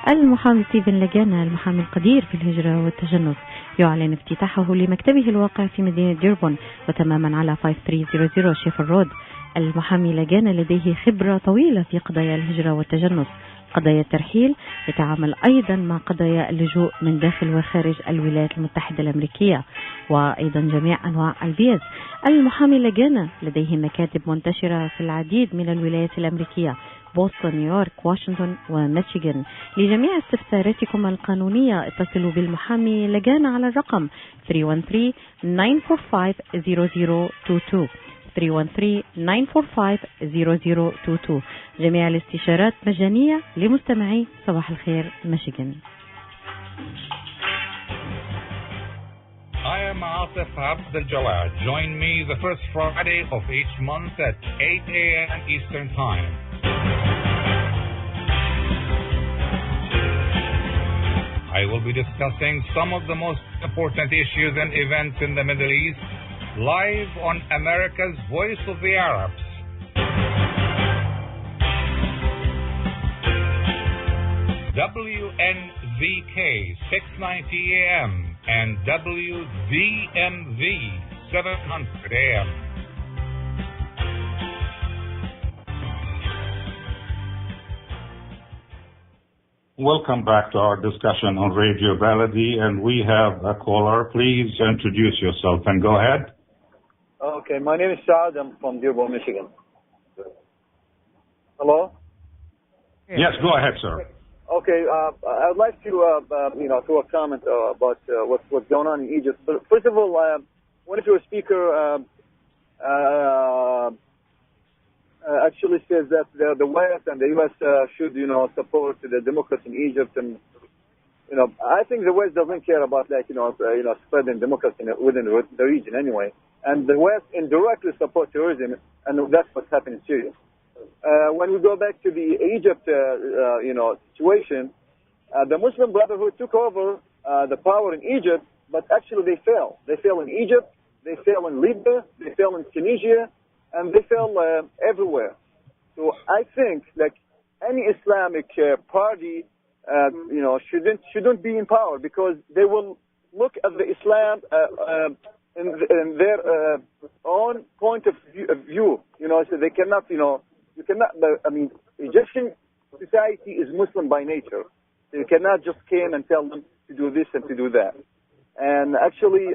المحامي ستيفن لجانا المحامي القدير في الهجرة والتجنس يعلن افتتاحه لمكتبه الواقع في مدينة ديربون وتماما على 5300 شيفر رود. المحامي لجانا لديه خبرة طويلة في قضايا الهجرة والتجنس، قضايا الترحيل، يتعامل أيضا مع قضايا اللجوء من داخل وخارج الولايات المتحدة الأمريكية وأيضا جميع أنواع الفيز. المحامي لجانا لديه مكاتب منتشرة في العديد من الولايات الأمريكية، بوسطن، نيويورك، واشنطن وميشيغان. لجميع استفساراتكم القانونية اتصلوا بالمحامي لجانا على الرقم 313-945-0022 313-945-0022. جميع الاستشارات مجانية لمستمعي صباح الخير ميشيغان. I am Atef Gawad. Join me the first Friday of each month at 8 a.m. Eastern Time. I will be discussing some of the most important issues and events in the Middle East, live on America's Voice of the Arabs. WNZK 690 AM and WZMV 700 AM. Welcome back to our discussion on Radio Baladi, and we have a caller. Please introduce yourself and go ahead. Okay, my name is Saad. I'm from Dearborn, Michigan. Hello? Yes, go ahead, sir. Okay, I would like to, throw a comment about what's going on in Egypt. But first of all, one of your speakers actually says that the West and the U.S. should, support the democracy in Egypt, and I think the West doesn't care about spreading democracy within the region anyway, and the West indirectly supports terrorism, and that's what's happening in Syria. when we go back to the Egypt, situation, the Muslim Brotherhood took over the power in Egypt, but actually they fell. They fell in Egypt, they fell in Libya, they fell in Tunisia, and they fell everywhere. So I think like any Islamic party, shouldn't be in power, because they will look at the Islam in their own point of view. So they cannot, you cannot. Egyptian society is Muslim by nature. So you cannot just come and tell them to do this and to do that. And actually,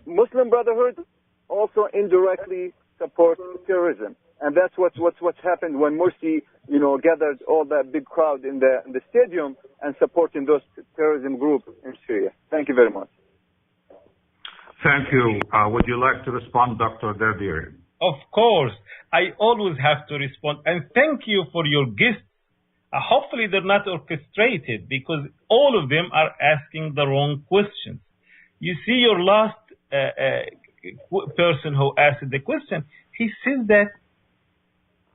Muslim Brotherhood also indirectly supports terrorism, and that's what's happened when Morsi, gathered all that big crowd in the stadium and supporting those terrorism groups in Syria. Thank you very much. Thank you. Would you like to respond, Dr. Dardery? Of course. I always have to respond. And thank you for your guests. Hopefully they're not orchestrated, because all of them are asking the wrong questions. You see, your last person who asked the question, he says that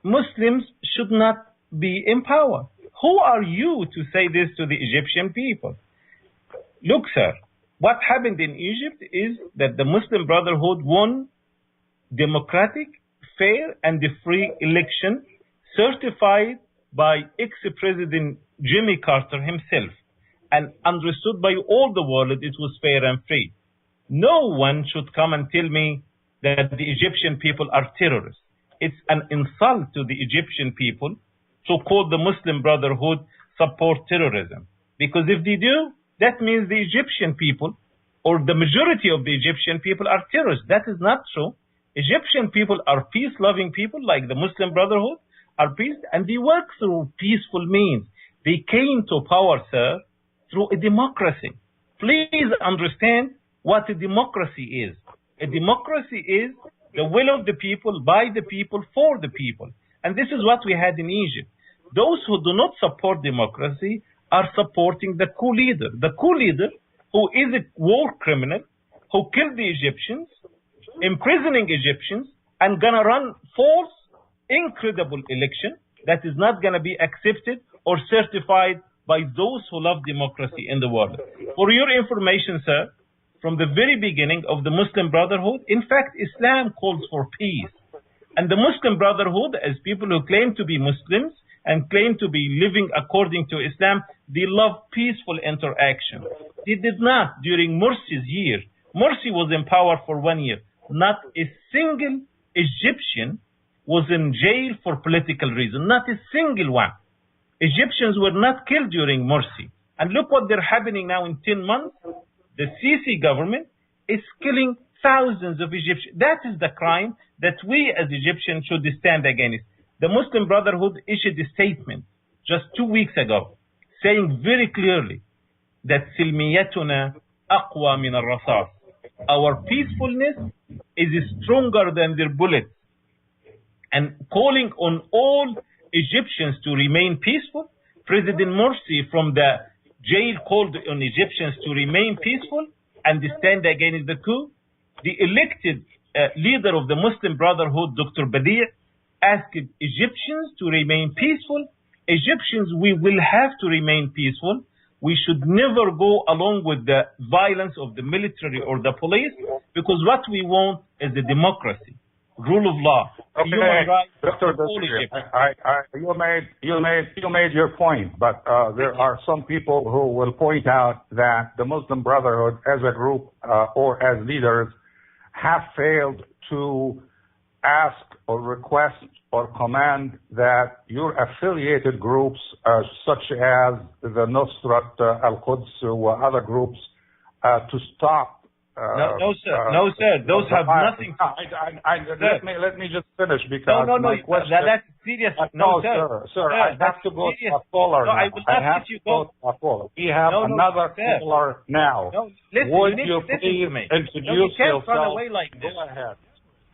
Muslims should not be in power. Who are you to say this to the Egyptian people? Look, sir, what happened in Egypt is that the Muslim Brotherhood won democratic, fair, and free election certified by ex-President Jimmy Carter himself, and understood by all the world that it was fair and free. No one should come and tell me that the Egyptian people are terrorists. It's an insult to the Egyptian people to call the Muslim Brotherhood support terrorism. Because if they do, that means the Egyptian people, or the majority of the Egyptian people, are terrorists. That is not true. Egyptian people are peace-loving people, like the Muslim Brotherhood are peace, and they work through peaceful means. They came to power, sir, through a democracy. Please understand what a democracy is. A democracy is the will of the people, by the people, for the people. And this is what we had in Egypt. Those who do not support democracy are supporting the coup leader. The coup leader, who is a war criminal, who killed the Egyptians, imprisoning Egyptians, and gonna run false, incredible election that is not gonna be accepted or certified by those who love democracy in the world. For your information, sir, from the very beginning of the Muslim Brotherhood, in fact, Islam calls for peace. And the Muslim Brotherhood, as people who claim to be Muslims and claim to be living according to Islam, they love peaceful interaction. They did not during Morsi's year. Morsi was in power for 1 year. Not a single Egyptian was in jail for political reason. Not a single one. Egyptians were not killed during Morsi. And look what they're happening now in 10 months. The Sisi government is killing thousands of Egyptians. That is the crime that we as Egyptians should stand against. The Muslim Brotherhood issued a statement just 2 weeks ago saying very clearly that silmiyatuna aqwa min al-rasas. Our peacefulness is stronger than their bullets. And calling on all Egyptians to remain peaceful. President Morsi from the jail called on Egyptians to remain peaceful and stand against the coup. The elected leader of the Muslim Brotherhood, Dr. Badi', asked Egyptians to remain peaceful. Egyptians, we will have to remain peaceful. We should never go along with the violence of the military or the police, because what we want is a democracy, rule of law, human rights for all Egyptians. You made your point, but there are some people who will point out that the Muslim Brotherhood as a group or as leaders have failed to ask or request or command that your affiliated groups such as the Nusrat al-Quds or other groups to stop. No, sir. Those have nothing. Let me just finish because my question. That's serious. No, sir. I have to go to a caller. No, I will not let you go. We have another caller now. No, listen, would you please introduce yourself? Run away like this. Go ahead.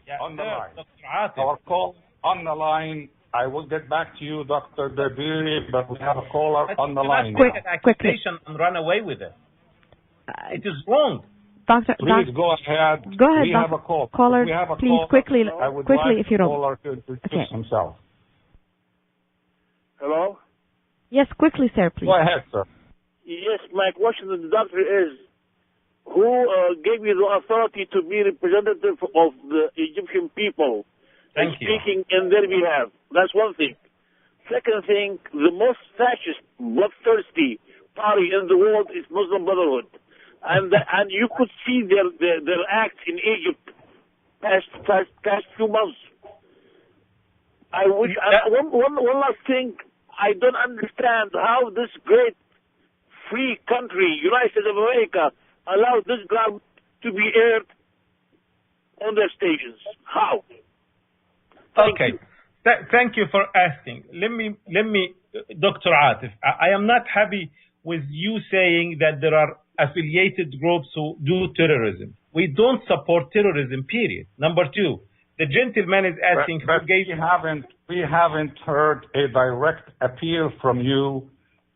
Yeah, on the line. Dr. Atef. Our call on the line. I will get back to you, Dr. Dardery, but we have a caller on the line. Quickly. And run away with it. It is wrong. Please go ahead. Go ahead, we have a call. Caller, we have a please, call. quickly, I would quickly, like if you the don't. caller to introduce himself. Hello? Yes, quickly, sir, please. Go ahead, sir. Yes, my question to the doctor is, who gave you the authority to be representative of the Egyptian people? Thank you. Speaking in their behalf. That's one thing. Second thing, the most fascist, bloodthirsty party in the world is Muslim Brotherhood. And you could see their acts in Egypt past few months. I wish one last thing. I don't understand how this great free country, United States of America, allows this ground to be aired on their stations. How? Okay. Thank you for asking. Let me, Dr. Atef, I am not happy with you saying that there are affiliated groups who do terrorism. We don't support terrorism, period. Number two, the gentleman is asking but we haven't heard a direct appeal from you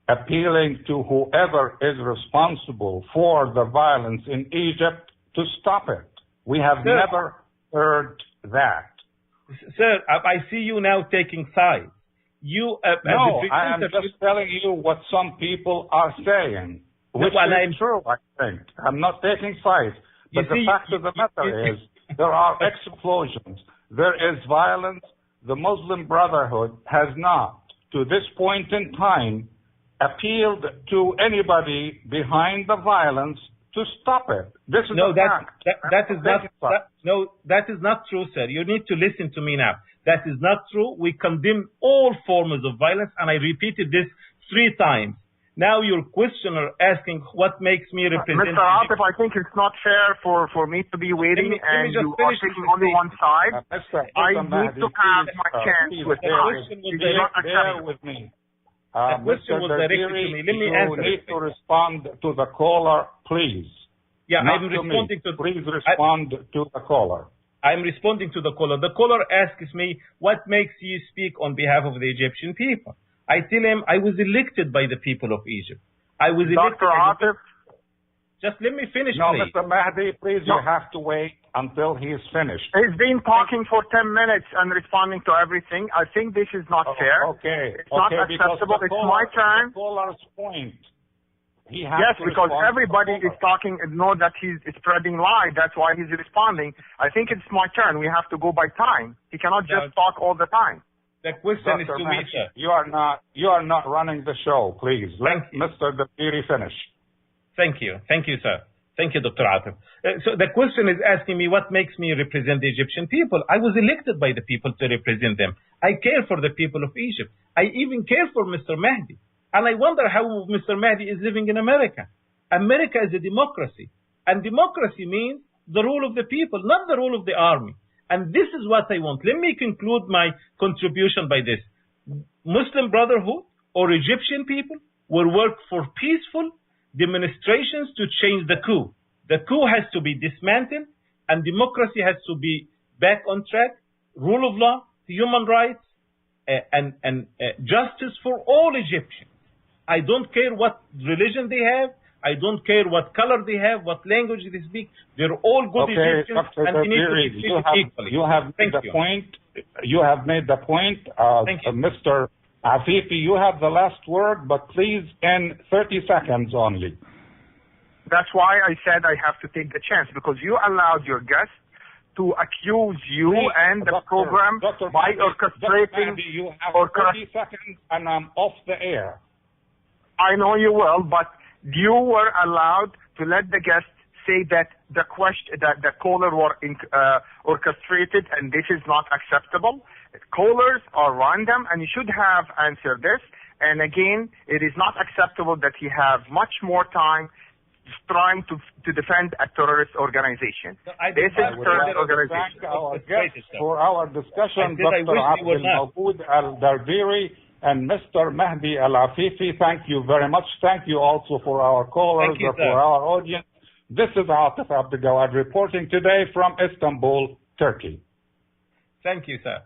appealing to whoever is responsible for the violence in Egypt to stop it. We have never heard that. Sir, I see you now taking sides. You, no, I am just telling you what some people are saying, which is true, I think. I'm not taking sides. But the fact of the matter is there are explosions. There is violence. The Muslim Brotherhood has not, to this point in time, appealed to anybody behind the violence to stop it. This is a fact. That is not true, sir. You need to listen to me now. That is not true. We condemn all forms of violence, and I repeated this 3 times. Now your questioner asking what makes me represent... Mr. Atef, I think it's not fair for me to be waiting and you are taking only one side. I need to have my chance with you. Bear with me. Question was directed to me. Let me answer. You need to respond to the caller, please. Yeah, I'm responding to... Please respond to the caller. I'm responding to the caller. The caller asks me, what makes you speak on behalf of the Egyptian people? I tell him I was elected by the people of Egypt. I was elected. Dr. Atef? Just let me finish, no, please. Mr. Mehdi, please, you have to wait until he is finished. He's been talking for 10 minutes and responding to everything. I think this is not fair. Okay. It's not acceptable. It's my turn. The caller's point. Yes, because everybody is talking, know that he's spreading lies. That's why he's responding. I think it's my turn. We have to go by time. He cannot just talk all the time. The question is to me, sir. You are not running the show, please. Let Mr. Dardery finish. Thank you. Thank you, sir. Thank you, Dr. Atef. So the question is asking me what makes me represent the Egyptian people. I was elected by the people to represent them. I care for the people of Egypt. I even care for Mr. Mehdi. And I wonder how Mr. Mehdi is living in America. America is a democracy. And democracy means the rule of the people, not the rule of the army. And this is what I want. Let me conclude my contribution by this. Muslim Brotherhood or Egyptian people will work for peaceful demonstrations to change the coup. The coup has to be dismantled and democracy has to be back on track. Rule of law, human rights, and justice for all Egyptians. I don't care what religion they have. I don't care what color they have, what language they speak. They're all good Egyptians, Dr. and we need to be treated equally. You have made the point. You have made the point. Mr. Eliefifi, you have the last word, but please in 30 seconds only. That's why I said I have to take the chance, because you allowed your guest to accuse you and the program by orchestrating... You have 30 seconds and I'm off the air. I know you will, but you were allowed to let the guest say that the caller were orchestrated, and this is not acceptable. Callers are random, and you should have answered this. And again, it is not acceptable that he have much more time trying to defend a terrorist organization. This is a terrorist organization. Thank our guests for our discussion, Dr. Abdul Dardery and Mr. Mehdi Eliefifi. Thank you very much. Thank you also for our callers, for our audience. This is Dr. Atef Gawad reporting today from Istanbul, Turkey. Thank you, sir.